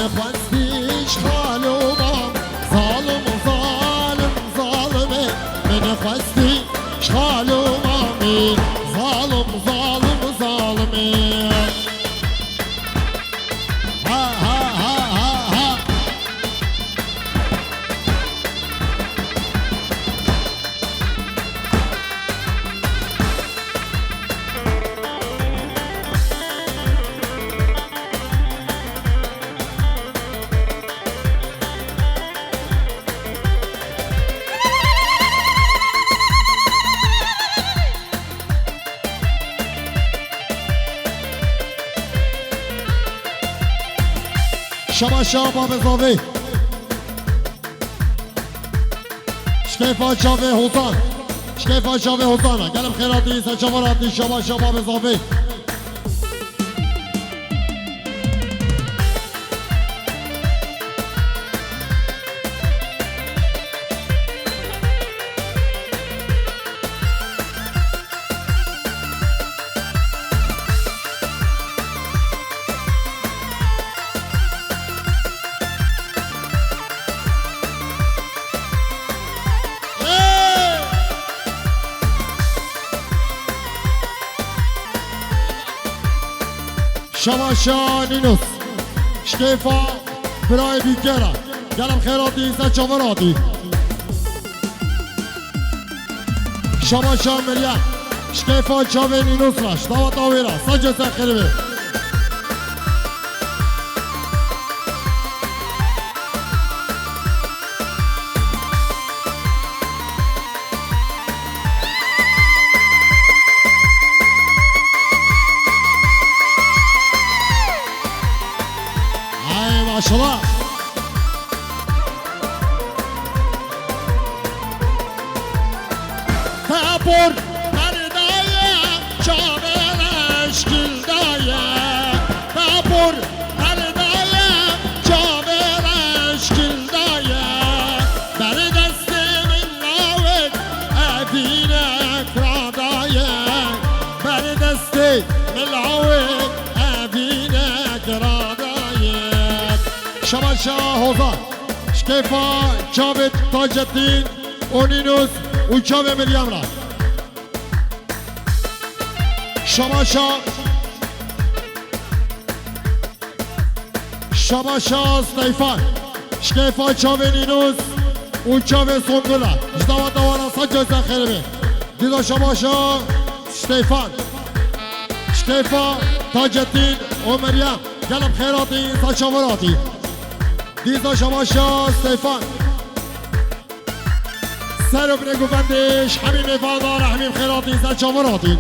خوستیش خالو مام ظالم ظالم ظالمه من خوستیش خالو مامی ظالم ظالم ظالمه ها ها ها ها ها شما شما بزاوی شکیفا چاوی حوزان شکیفا چاوی حوزان گلم خیراتی سچواراتی شما شما بزاوی شما شانینوس شکیفا برای بیگره گلم خیراتی سچواراتی شما شان ملیت شکیفا چاوی نینوس راش داوت آویرا سجه سخیره ماشاءالله تابور مردای چاویرش گلدای تابور مردای چاویرش گلدای در دست من راود ابینک رادای بر دست من راود ابینک رادای شما شاه حوزان شکیفا چاوی تاجتین اونینوس و چاوی مریم را شما شاه استیفان شکیفا چاوی نینوس و چاوی سونگولا جداوا دوارا سجا زخیره بی دیدا شما شاه استیفان شکیفا تاجتین و مریم گلم خیراتی سچواراتی دیزا شما شاه استیفان سر و برگو بندش همین افادار همین خیراتی سچواراتی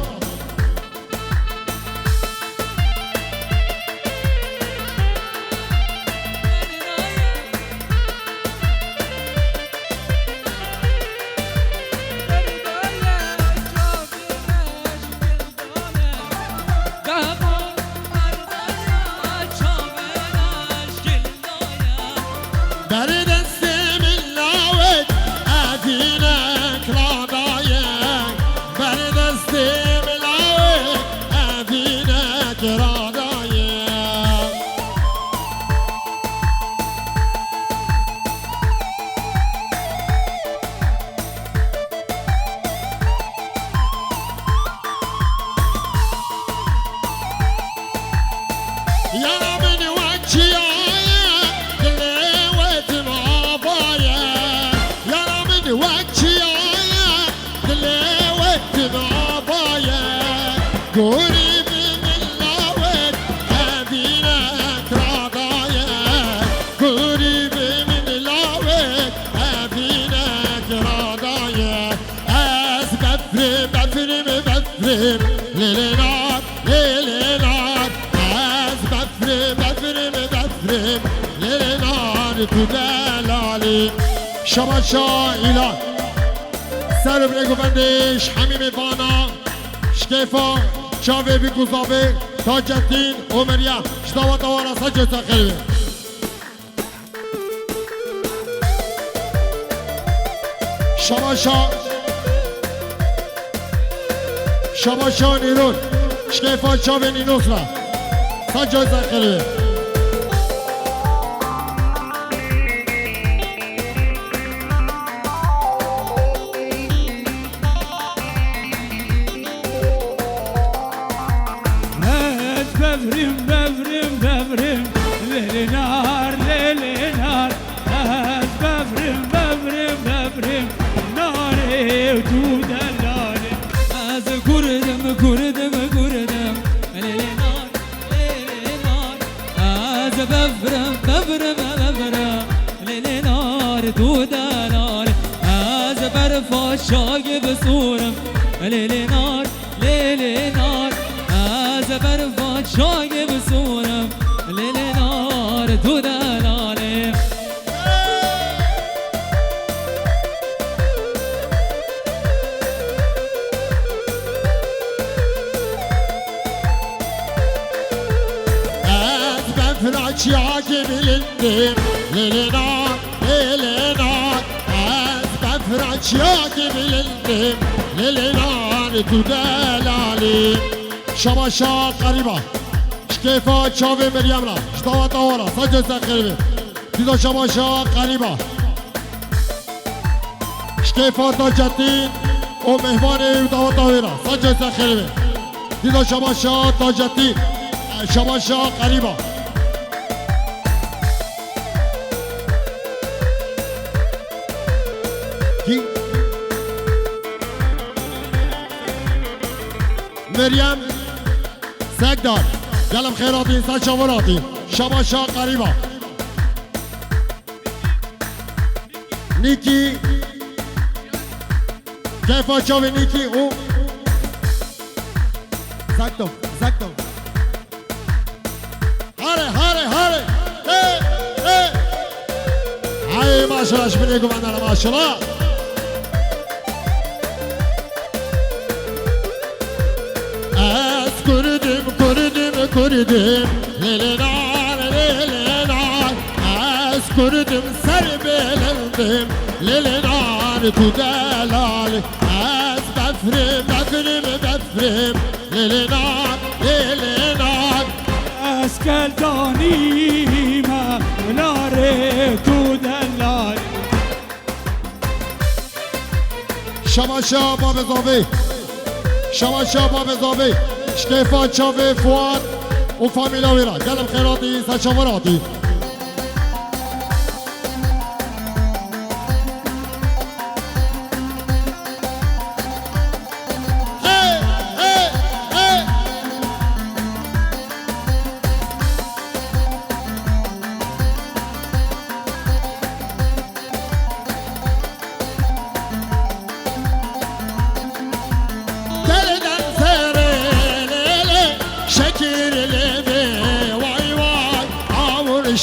شما شاه ایلان سر برگو بندش همین وانا شکیفا چاوی بی گذابه تاجتین و مریم شداوا دوارا سجه تخیره شما شاه نیرون شکیفا چاوی نینوس را سجه تخیره بفرم بفرم بفرم ليل نار ليل نار از بفرم بفرم بفرم ناری تو دلاله از کردم کردم کردم ليل نار ليل نار از بفرم بفرم بفرم ليل نار تو دلاله از برفا شاگ بصورم ليل نار ليل نار از برفا شاگ بصورم ليل نار تو دلاله از بفرج یاگ بلندم ليل نار ليل نار از بفرج یاگ بلندم ليل نار تو دلالی شماشا قریبا شکیفا چاوی مریم را شتاوت آورا سجل سخیربی دیدا شماشا قریبا شکیفا تاجتین و مهمان دعوت آورا سجل سخیربی دیدا شماشا تاجتین شماشا قریبا کی؟ مریم سگدار گلم خیراتی انسان شواراتی شماشا قریبا نیکی کیفا چاوی نیکی او زکتم زکتم هاره هاره هاره ای ماشالله شبینه گوندر ماشالله از کردم کردم کردم لیل نار لیل نار از کردم سر بلندم لیل نار تو دلال از بفرم بفرم بفرم لیل نار لیل نار از کلدانی نار تو دلاله شماشا باب زاوی شماشا باب زاوی شکیفا چاوی فواد و فامیلا ویرا گلم خیراتی سچاوراتی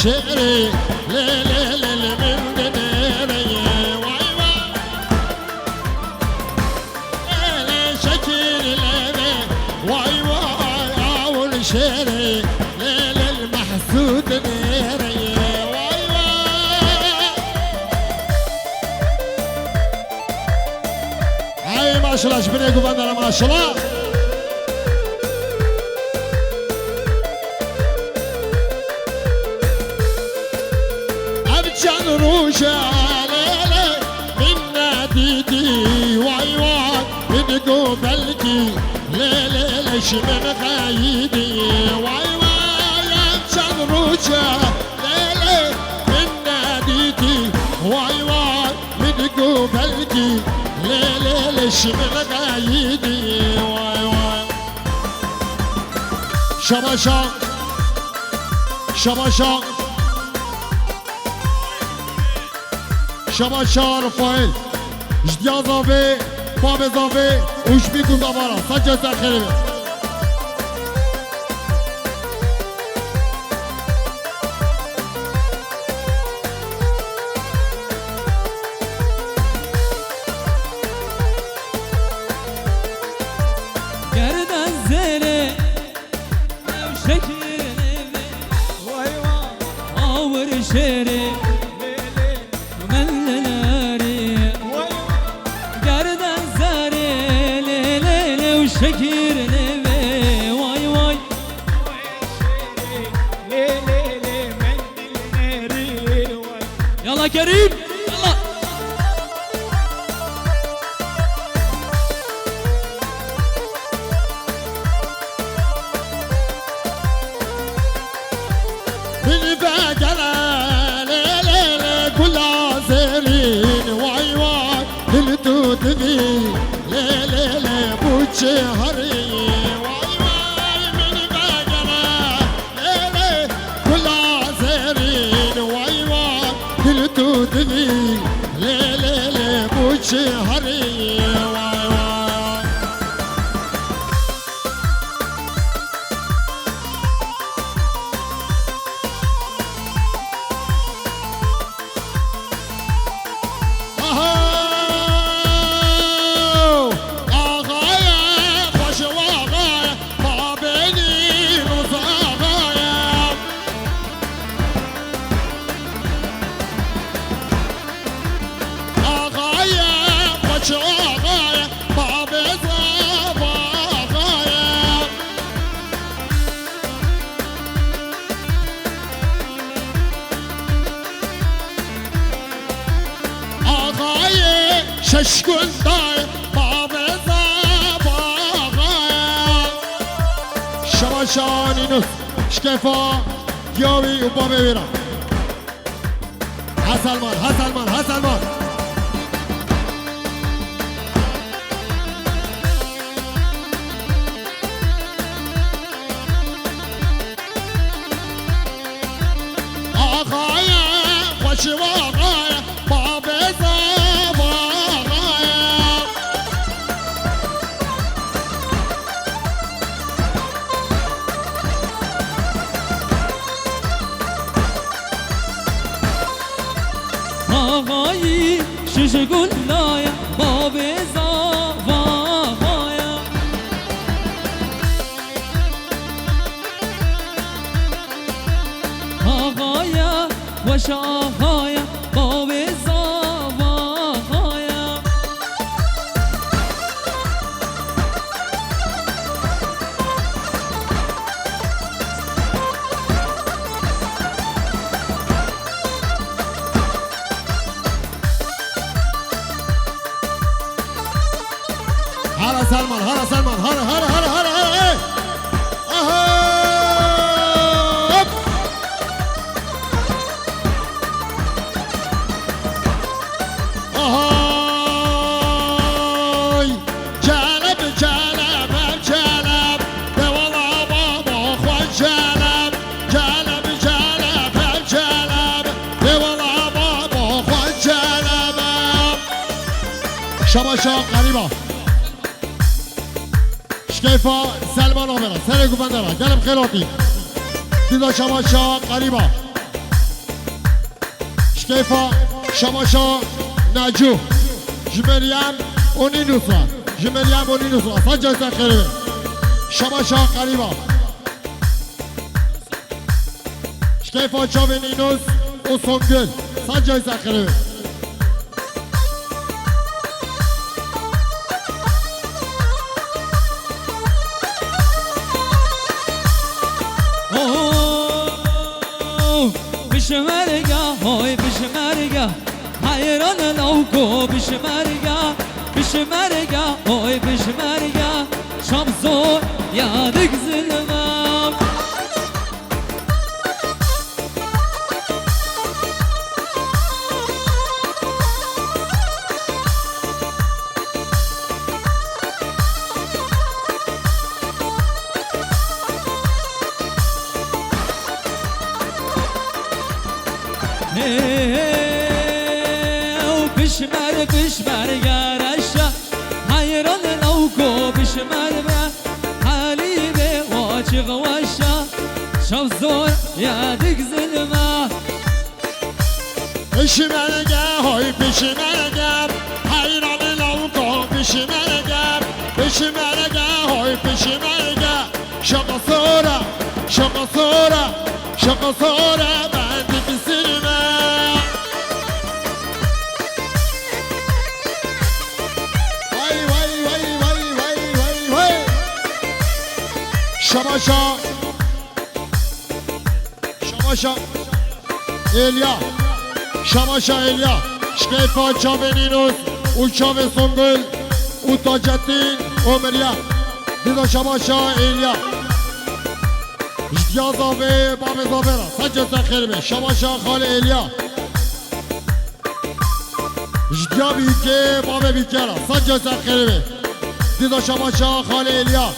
شعري ليل من دنيري واي واي ليل شكير ليلي واي واي اول شعري ليل المحسود نيري واي واي هاي ما شاء الله شبنيكم بدنا ما شاء الله روشالي من ناديتي واي واي من قبلتي ليلي ليش من خايدي واي واي امشان روشالي من ناديتي واي واي من قبلتي ليلي ليش من خايدي واي واي شباشا شباشا شماشا رفایل جدیا زاوی باب زاوی اوش بیگون دامارا سجا سرخیره گردن زره شکر نوی وای وای آور شره شكر نبي واي واي ليلي من الناري واي يلا كريم يلا منی بگره لیلی گلا زرین وای وای دل تو دلی لیلی بوچه هری وای وای منی بگره لیلی گلا زرین وای وای دل تو دلی لیلی بوچه هری وای وای ششگل دای باب زباغای شباشانی نس شکفا یاوی و باب بیرم حسلمان حسلمان حسلمان آقای خوش واقعای باب آقایی شش گلای باب زاوایا آقایا و شاهایا باب زاوایا هلا سلمان هلا سلمان هلا هلا هلا هلا هلا اهب اهای جلب جلب جلب به والا بابا خوان جلب جلب جلب جلب به والا بابا خوان جلب شباشا قریبا شکیفا سلمان آمرا سر گوبندرا گلم خیلاتی دیدا شماشا قریبا شکیفا شماشا نجو جمریم اونی نوسا جمریم اونی نوسا سجا سر خیره شماشا قریبا شکیفا چاوی نینوس و سونگل سجا سر خیره بشمرگا های بشمرگا حیران لوکو بشمرگا بشمرگا های بشمرگا شمسو یادک زلمم بشمر بشمر گرشا حیران لوکو بشمر حالی به واجق وشا شب زور یادک زلمه بشمرگه های بشمرگه حیران لوکو بشمرگه بشمرگه های بشمرگه شقا سورا شقا سورا شقا سورا بندی بسیرمه شماشا شماشا ایلیا شماشا ایلیا شکیفا چاوه نینوز او چاوه سنگل او تاجتین او مریا دیدا شماشا ایلیا اشتیا زاوه باب زاوه سجد خربه شباشا خال الیا اشتیا بیکه باب بیکه سجد خربه دیدا شباشا خال الیا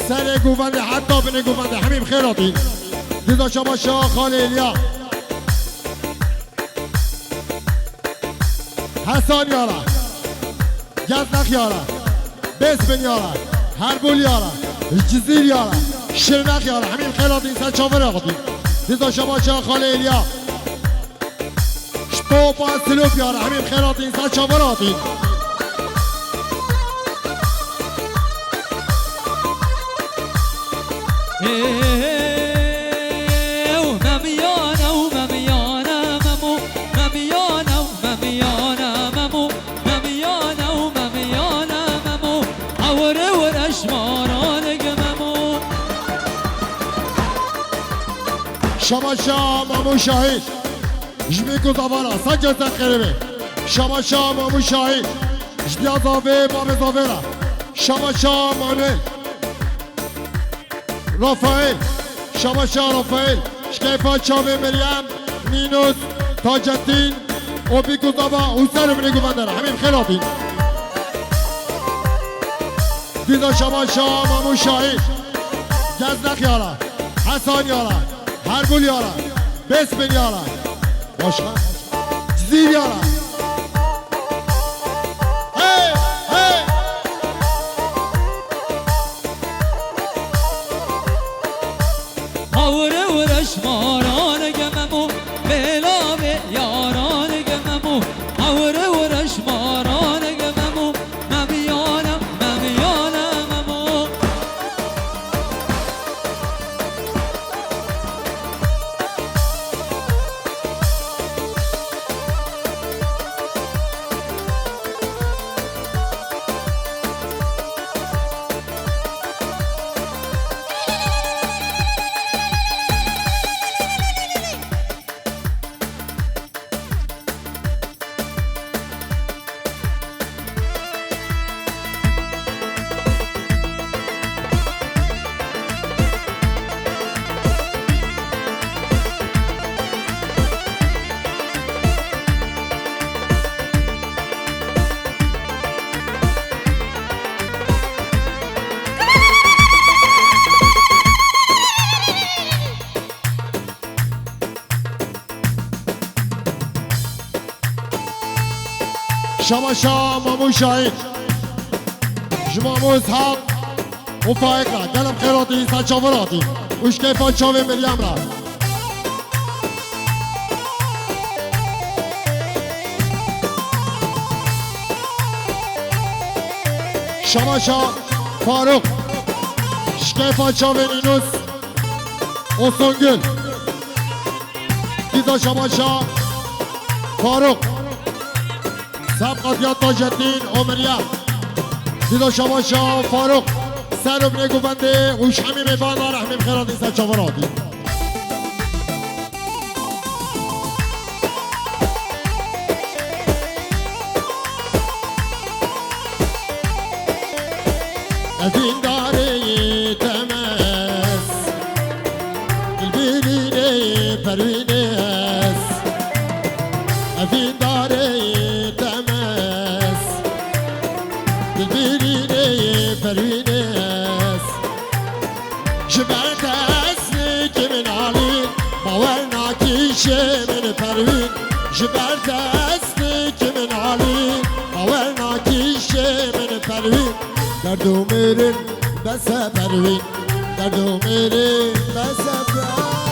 سر گوونده حتی بین گوونده همین خیراتی دیدا شباشا خال الیا حسان یارا گزنق یارا بسبن یارا هربول یارا جزیر یارا شرنق یارا همین خیراتی سر چاور آقاتی دیدا شباشا خال الیا شتو با سلوک یارا همین خیراتی سر چاور آقاتی شباشا مامو شاهد جمیکو زاوالا سجد خربه شباشا مامو شاهد جدیا زاوه باب زاوه را شباشا مانویل رافائل شباشا رافائل شکیفا چاوه مریم نینوس تاجدین اوبیکو زاوا حسین بنی گوندره همین خیلاتی دیدا شباشا مامو شاهد گزنق یارا حسان یارا هربول یارا بسبن یارا باشا جزیر یارا hey, hey. Avre uğraş maran gememu Belave yaran gememu Avre uğraş maran gememu Memiyana memiyana memu شباشا مامو شاهد جمامو اسحاق وفائق را دلم خیراتی سر چاوراتی وشکیفا چاوه مریم را شباشا فاروق شکیفا چاوه نینوس اوسونگل دیدا شباشا فاروق سبقت یا تاجدین عمریه دیدا شباشا فاروق سر ابن گوبنده وش همین میبانا رحمیم خیراتی سر چاوراتی افین داره تمس البینینه پروینه است افین داره پروینه است جبر دست که من علی باور نکیشه من پروین جبر دست که من علی باور نکیشه من پروین دردو میرین بس پروین دردو میرین بس پروین